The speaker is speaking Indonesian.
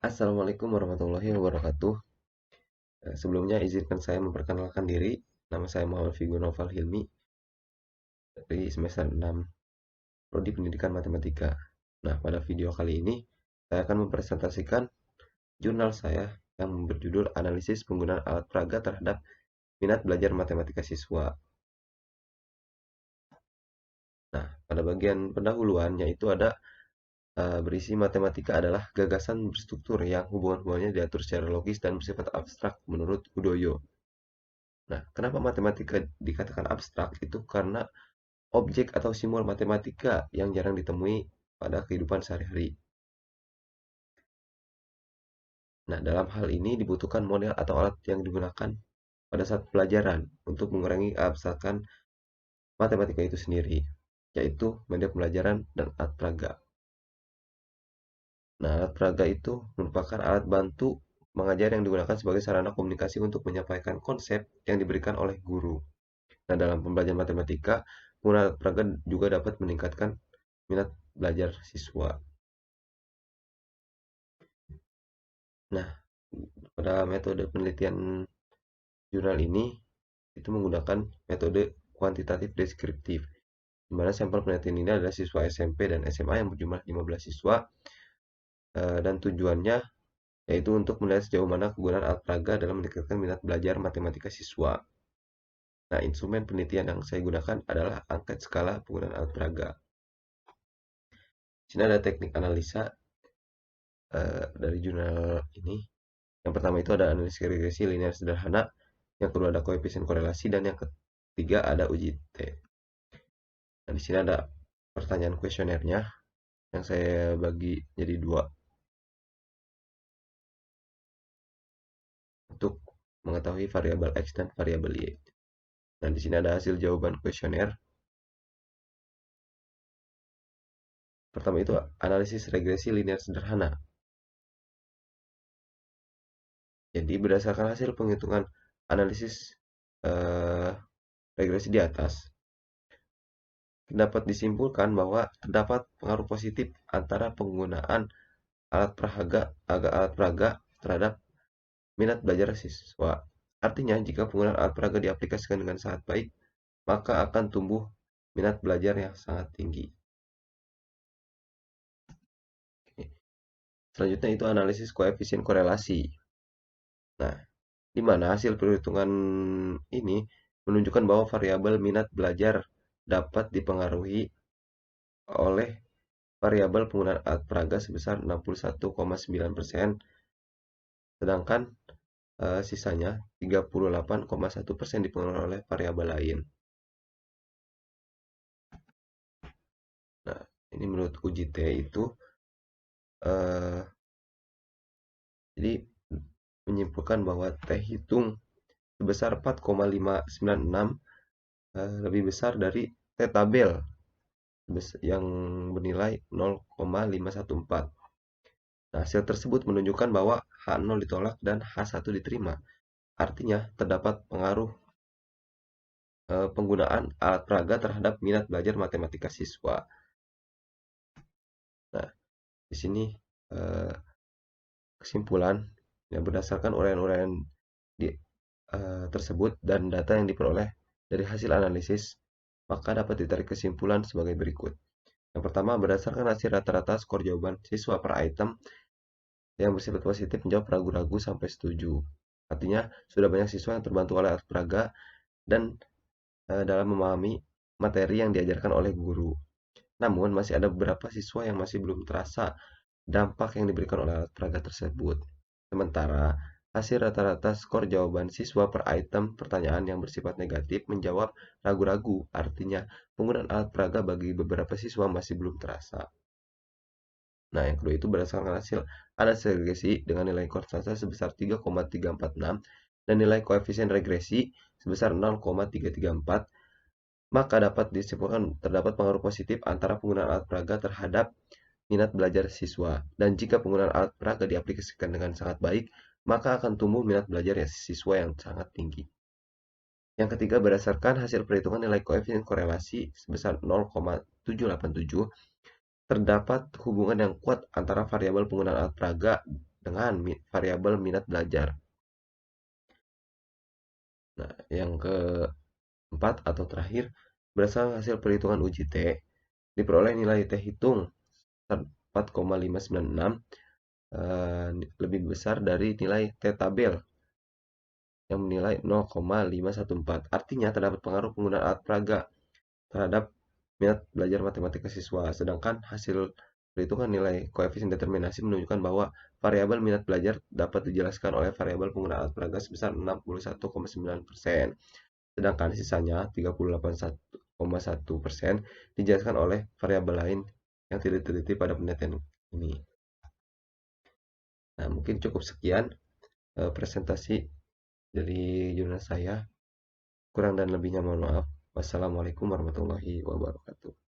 Assalamualaikum warahmatullahi wabarakatuh. Sebelumnya izinkan saya memperkenalkan diri. Nama saya Muhammad Figur Noval Hilmi dari semester 6 Prodi Pendidikan Matematika. Nah, pada video kali ini saya akan mempresentasikan jurnal saya yang berjudul Analisis Penggunaan Alat Peraga Terhadap Minat Belajar Matematika Siswa. Nah, pada bagian pendahuluan yaitu ada berisi matematika adalah gagasan berstruktur yang hubungan-hubungannya diatur secara logis dan bersifat abstrak menurut Udoyo. Nah, kenapa matematika dikatakan abstrak? Itu karena objek atau simbol matematika yang jarang ditemui pada kehidupan sehari-hari. Nah, dalam hal ini dibutuhkan model atau alat yang digunakan pada saat pelajaran untuk mengurangi keabstrakan matematika itu sendiri, yaitu media pembelajaran dan alat peraga. Nah, alat peraga itu merupakan alat bantu mengajar yang digunakan sebagai sarana komunikasi untuk menyampaikan konsep yang diberikan oleh guru. Nah, dalam pembelajaran matematika, penggunaan alat peraga juga dapat meningkatkan minat belajar siswa. Nah, pada metode penelitian jurnal ini itu menggunakan metode kuantitatif deskriptif, di mana sampel penelitian ini adalah siswa SMP dan SMA yang berjumlah 15 siswa, dan tujuannya yaitu untuk melihat sejauh mana kegunaan alat peraga dalam meningkatkan minat belajar matematika siswa. Nah, instrumen penelitian yang saya gunakan adalah angket skala penggunaan alat peraga. Di sini ada teknik analisa dari jurnal ini. Yang pertama itu ada analisis regresi linear sederhana, yang kedua ada koefisien korelasi, dan yang ketiga ada uji T. Nah, di sini ada pertanyaan kuesionernya yang saya bagi jadi dua untuk mengetahui variabel X dan variabel Y. Nah, di sini ada hasil jawaban kuesioner. Pertama itu analisis regresi linear sederhana. Jadi berdasarkan hasil penghitungan analisis regresi di atas, dapat disimpulkan bahwa terdapat pengaruh positif antara penggunaan alat peraga terhadap minat belajar siswa. Artinya, jika penggunaan alat peraga diaplikasikan dengan sangat baik, maka akan tumbuh minat belajar yang sangat tinggi. Selanjutnya itu analisis koefisien korelasi. Nah, di mana hasil perhitungan ini menunjukkan bahwa variabel minat belajar dapat dipengaruhi oleh variabel penggunaan alat peraga sebesar 61,9%, sedangkan sisanya 38,1% dipengaruhi oleh variabel lain. Nah, ini menurut uji T itu eh, jadi menyimpulkan bahwa T hitung sebesar 4,596 lebih besar dari T tabel yang bernilai 0,514. Nah, hasil tersebut menunjukkan bahwa H0 ditolak dan H1 diterima. Artinya, terdapat pengaruh penggunaan alat peraga terhadap minat belajar matematika siswa. Nah, di sini eh, kesimpulan yang berdasarkan uraian-uraian tersebut dan data yang diperoleh dari hasil analisis, maka dapat ditarik kesimpulan sebagai berikut. Yang pertama, berdasarkan hasil rata-rata skor jawaban siswa per item yang bersifat positif menjawab ragu-ragu sampai setuju. Artinya, sudah banyak siswa yang terbantu oleh alat peraga dan dalam memahami materi yang diajarkan oleh guru. Namun, masih ada beberapa siswa yang masih belum terasa dampak yang diberikan oleh alat peraga tersebut. Sementara, hasil rata-rata skor jawaban siswa per item pertanyaan yang bersifat negatif menjawab ragu-ragu, artinya penggunaan alat peraga bagi beberapa siswa masih belum terasa. Nah, yang kedua itu berdasarkan hasil analisis regresi dengan nilai konstanta sebesar 3,346 dan nilai koefisien regresi sebesar 0,334, maka dapat disimpulkan terdapat pengaruh positif antara penggunaan alat peraga terhadap minat belajar siswa. Dan jika penggunaan alat peraga diaplikasikan dengan sangat baik, maka akan tumbuh minat belajar siswa yang sangat tinggi. Yang ketiga, berdasarkan hasil perhitungan nilai koefisien korelasi sebesar 0,787, terdapat hubungan yang kuat antara variabel penggunaan alat peraga dengan variabel minat belajar. Nah, yang keempat atau terakhir, berdasarkan hasil perhitungan uji T, diperoleh nilai T hitung 4,596 lebih besar dari nilai T tabel yang menilai 0,514. Artinya terdapat pengaruh penggunaan alat peraga terhadap minat belajar matematika siswa. Sedangkan hasil perhitungan nilai koefisien determinasi menunjukkan bahwa variabel minat belajar dapat dijelaskan oleh variabel penggunaan alat peraga sebesar 61,9%. Sedangkan sisanya 38,1% dijelaskan oleh variabel lain yang tidak diteliti pada penelitian ini. Nah, mungkin cukup sekian presentasi dari jurnal saya. Kurang dan lebihnya mohon maaf. Wassalamualaikum warahmatullahi wabarakatuh.